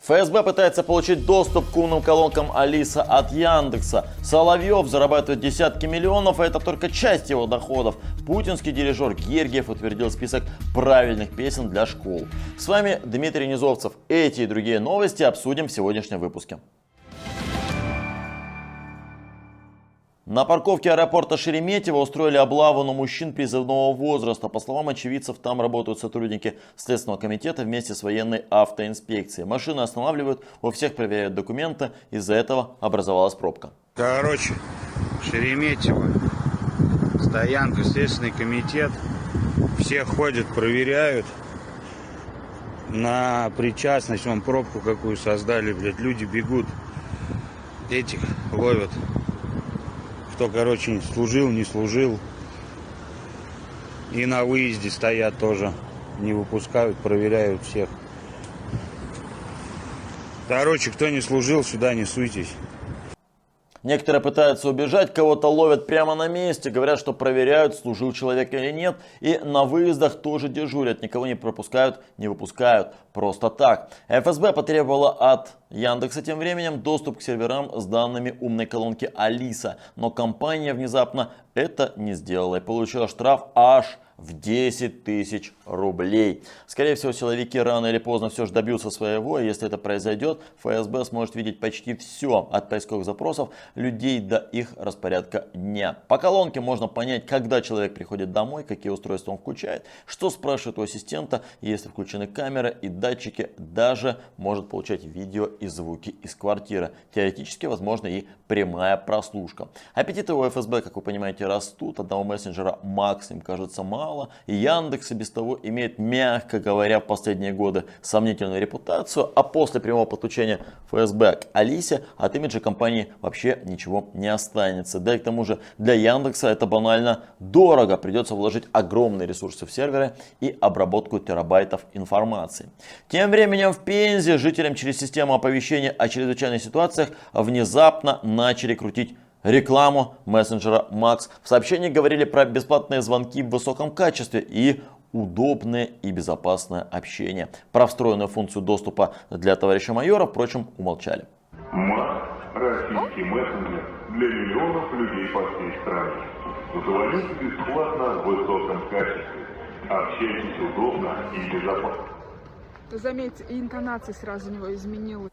ФСБ пытается получить доступ к умным колонкам Алиса от Яндекса. Соловьев зарабатывает десятки миллионов, а это только часть его доходов. Путинский дирижер Гергиев утвердил список правильных песен для школ. С вами Дмитрий Низовцев. Эти и другие новости обсудим в сегодняшнем выпуске. На парковке аэропорта Шереметьево устроили облаву на мужчин призывного возраста. По словам очевидцев, там работают сотрудники Следственного комитета вместе с военной автоинспекцией. Машины останавливают, у всех проверяют документы, из-за этого образовалась пробка. Шереметьево, стоянка, Следственный комитет, все ходят, проверяют на причастность, вон пробку какую создали, люди бегут, этих ловят. Кто, служил, не служил. И на выезде стоят тоже. Не выпускают, проверяют всех. Кто не служил, сюда не суйтесь. Некоторые пытаются убежать, кого-то ловят прямо на месте, говорят, что проверяют, служил человек или нет. И на выездах тоже дежурят, никого не пропускают, не выпускают просто так. ФСБ потребовала от Яндекса тем временем доступ к серверам с данными умной колонки Алиса. Но компания внезапно это не сделала и получила штраф аж в 10 тысяч рублей. Скорее всего, силовики рано или поздно все же добьются своего. И если это произойдет, ФСБ сможет видеть почти все от поисковых запросов людей до их распорядка дня. По колонке можно понять, когда человек приходит домой, какие устройства он включает, что спрашивает у ассистента, если включены камеры и датчики, даже может получать видео и звуки из квартиры. Теоретически возможно и прямая прослушка. Аппетиты у ФСБ, как вы понимаете, растут. Одного мессенджера Макс им кажется мало. И Яндекс и без того имеет, мягко говоря, в последние годы сомнительную репутацию. А после прямого подключения ФСБ к Алисе от имиджа компании вообще ничего не останется. Да и к тому же для Яндекса это банально дорого. Придется вложить огромные ресурсы в серверы и обработку терабайтов информации. Тем временем в Пензе жителям через систему оповещения о чрезвычайных ситуациях внезапно начали крутить рекламу мессенджера Макс. В сообщении говорили про бесплатные звонки в высоком качестве и удобное и безопасное общение. Про встроенную функцию доступа для товарища майора, впрочем, умолчали. Макс – российский мессенджер для миллионов людей по всей стране. Звоните бесплатно в высоком качестве. Общайтесь удобно и безопасно. Заметьте, и интонация сразу у него изменилась.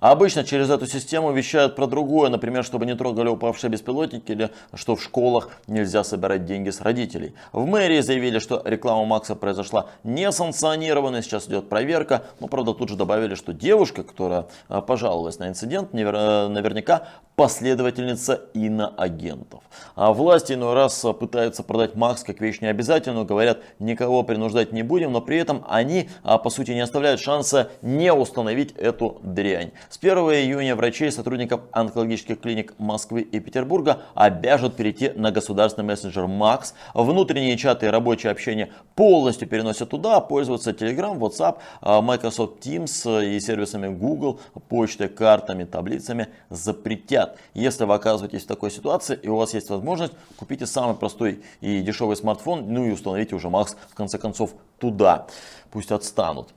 Обычно через эту систему вещают про другое, например, чтобы не трогали упавшие беспилотники или что в школах нельзя собирать деньги с родителей. В мэрии заявили, что реклама Макса произошла несанкционированно, сейчас идет проверка, но правда тут же добавили, что девушка, которая пожаловалась на инцидент, наверняка последовательница иноагентов. А власти иной раз пытаются продать Макс как вещь необязательную, говорят, никого принуждать не будем, но при этом они по сути не оставляют шанса не установить эту дрянь. С 1 июня врачей, сотрудников онкологических клиник Москвы и Петербурга обяжут перейти на государственный мессенджер Макс. Внутренние чаты и рабочее общение полностью переносят туда, пользоваться Telegram, WhatsApp, Microsoft Teams и сервисами Google, почтой, картами, таблицами запретят. Если вы оказываетесь в такой ситуации и у вас есть возможность, купите самый простой и дешевый смартфон, ну и установите уже Макс в конце концов туда. Пусть отстанут.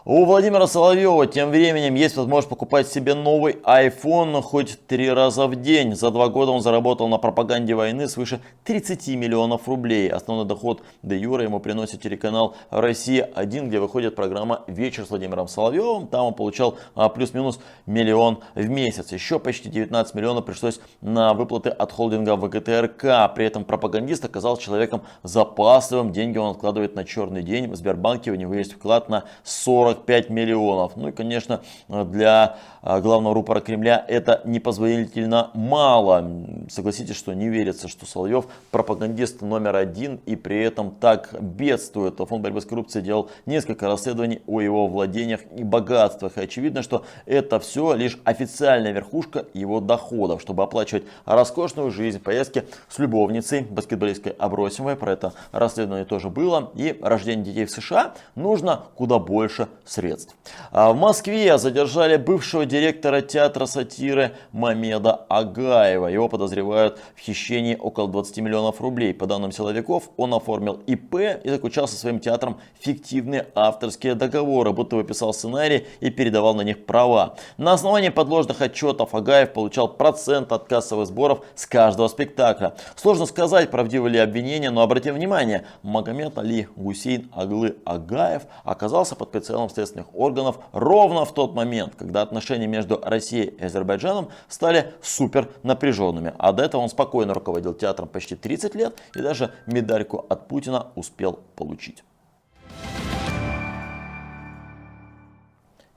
У Владимира Соловьева тем временем есть возможность покупать себе новый iPhone хоть 3 раза в день. За 2 года он заработал на пропаганде войны свыше 30 миллионов рублей. Основной доход де юре ему приносит телеканал «Россия-1», где выходит программа «Вечер с Владимиром Соловьевым». Там он получал плюс-минус миллион в месяц. Еще почти 19 миллионов пришлось на выплаты от холдинга ВГТРК. При этом пропагандист оказался человеком запасливым. Деньги он откладывает на черный день. В Сбербанке у него есть вклад на 45 миллионов. Ну и, конечно, для главного рупора Кремля это непозволительно мало. Согласитесь, что не верится, что Соловьев пропагандист номер 1 и при этом так бедствует. Фонд борьбы с коррупцией делал несколько расследований о его владениях и богатствах. И очевидно, что это все лишь официальная верхушка его доходов. Чтобы оплачивать роскошную жизнь, поездки с любовницей, баскетболисткой Абросимовой, про это расследование тоже было, и рождение детей в США, нужно куда больше средств. А в Москве задержали бывшего директора театра сатиры Мамеда Агаева. Его подозревают в хищении около 20 миллионов рублей. По данным силовиков, он оформил ИП и заключал со своим театром фиктивные авторские договоры, будто выписал сценарий и передавал на них права. На основании подложных отчетов Агаев получал процент от кассовых сборов с каждого спектакля. Сложно сказать, правдивы ли обвинения, но обратим внимание, Магомед Али Гусейн Аглы Агаев оказался под прицелом следственных органов ровно в тот момент, когда отношения между Россией и Азербайджаном стали супер напряженными. А до этого он спокойно руководил театром почти 30 лет и даже медальку от Путина успел получить.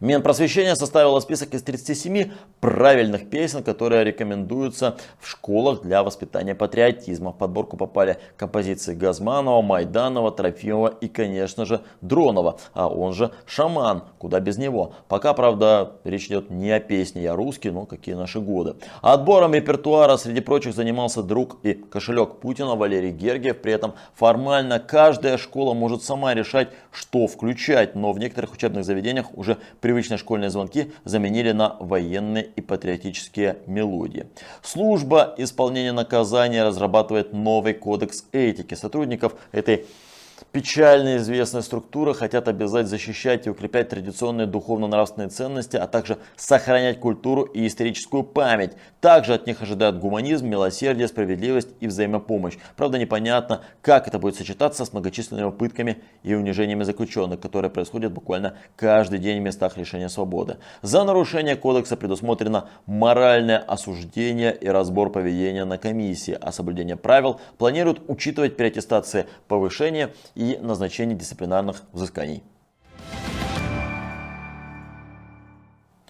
Минпросвещение составило список из 37 правильных песен, которые рекомендуются в школах для воспитания патриотизма. В подборку попали композиции Газманова, Майданова, Трофимова и, конечно же, Дронова, а он же Шаман, куда без него. Пока, правда, речь идет не о песне «Я русский», но какие наши годы. Отбором репертуара среди прочих занимался друг и кошелек Путина Валерий Гергиев. При этом формально каждая школа может сама решать, что включать, но в некоторых учебных заведениях уже привычные школьные звонки заменили на военные и патриотические мелодии. Служба исполнения наказания разрабатывает новый кодекс этики. Сотрудников этой печально известная структура хотят обязать защищать и укреплять традиционные духовно-нравственные ценности, а также сохранять культуру и историческую память. Также от них ожидают гуманизм, милосердие, справедливость и взаимопомощь. Правда, непонятно, как это будет сочетаться с многочисленными пытками и унижениями заключенных, которые происходят буквально каждый день в местах лишения свободы. За нарушение кодекса предусмотрено моральное осуждение и разбор поведения на комиссии, а соблюдение правил планируют учитывать при аттестации повышения и назначение дисциплинарных взысканий.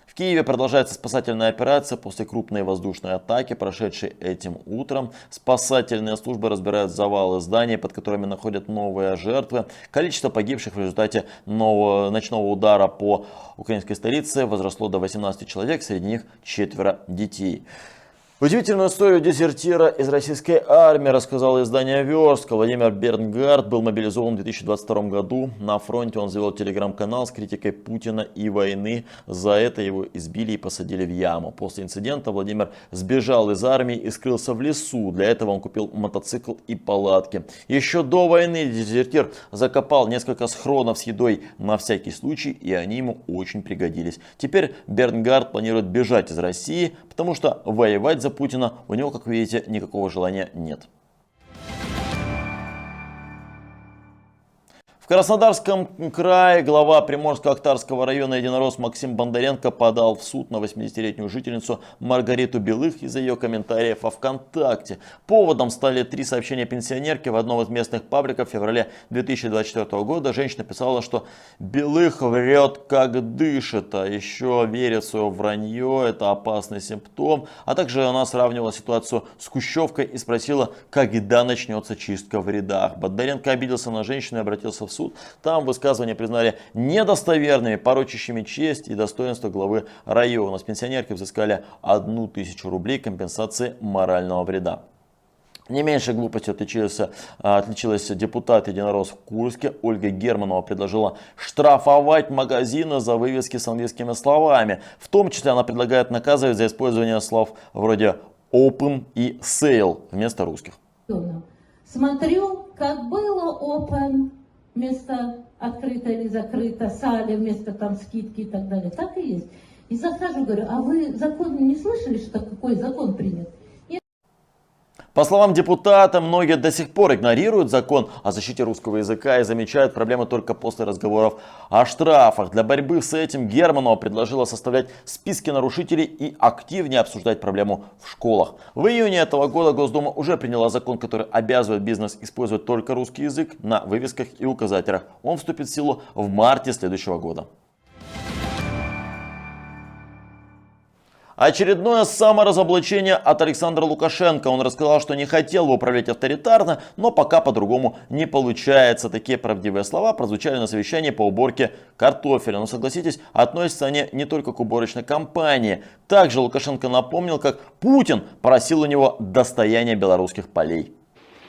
В Киеве продолжается спасательная операция после крупной воздушной атаки, прошедшей этим утром. Спасательные службы разбирают завалы зданий, под которыми находят новые жертвы. Количество погибших в результате ночного удара по украинской столице возросло до 18 человек, среди них 4 детей. Удивительную историю дезертира из российской армии рассказал издание «Верстка». Владимир Бернгард был мобилизован в 2022 году. На фронте он завел телеграм-канал с критикой Путина и войны. За это его избили и посадили в яму. После инцидента Владимир сбежал из армии и скрылся в лесу. Для этого он купил мотоцикл и палатки. Еще до войны дезертир закопал несколько схронов с едой на всякий случай, и они ему очень пригодились. Теперь Бернгард планирует бежать из России, потому что воевать за Путина у него, как вы видите, никакого желания нет. В Краснодарском крае глава Приморско-Ахтарского района единорос Максим Бондаренко подал в суд на 80-летнюю жительницу Маргариту Белых из-за ее комментариев во ВКонтакте. Поводом стали 3 сообщения пенсионерки в одном из местных пабликов в феврале 2024 года. Женщина писала, что Белых врет как дышит, а еще верит в свое вранье, это опасный симптом. А также она сравнивала ситуацию с Кущевкой и спросила, когда начнется чистка в рядах. Бондаренко обиделся на женщину и обратился в суд. Там высказывания признали недостоверными, порочащими честь и достоинство главы района. С пенсионерки взыскали 1000 рублей компенсации морального вреда. Не меньшей глупостью отличилась депутат-единорос в Курске. Ольга Германова предложила штрафовать магазины за вывески с английскими словами. В том числе она предлагает наказывать за использование слов вроде open и sale вместо русских. Смотрю, как было open вместо открыто или закрыто, сали вместо там скидки и так далее. Так и есть. И захожу, говорю, а вы закон не слышали, что какой закон принят? По словам депутата, многие до сих пор игнорируют закон о защите русского языка и замечают проблемы только после разговоров о штрафах. Для борьбы с этим Германова предложила составлять списки нарушителей и активнее обсуждать проблему в школах. В июне этого года Госдума уже приняла закон, который обязывает бизнес использовать только русский язык на вывесках и указателях. Он вступит в силу в марте следующего года. Очередное саморазоблачение от Александра Лукашенко. Он рассказал, что не хотел бы управлять авторитарно, но пока по-другому не получается. Такие правдивые слова прозвучали на совещании по уборке картофеля. Но согласитесь, относятся они не только к уборочной кампании. Также Лукашенко напомнил, как Путин просил у него достояние белорусских полей.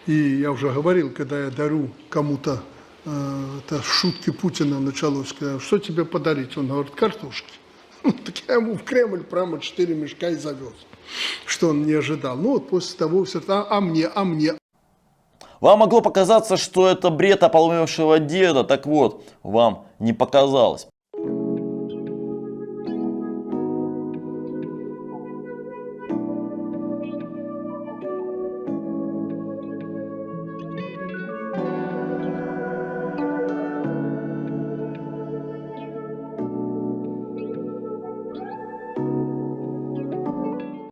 И я уже говорил, когда я дарю кому-то это шутки Путина началось. Сказал, что тебе подарить? Он говорит, картошки. Так я ему в Кремль прямо 4 мешка и завез. Что он не ожидал. Ну вот после того все, а мне. Вам могло показаться, что это бред ополоумевшего деда. Так вот, вам не показалось.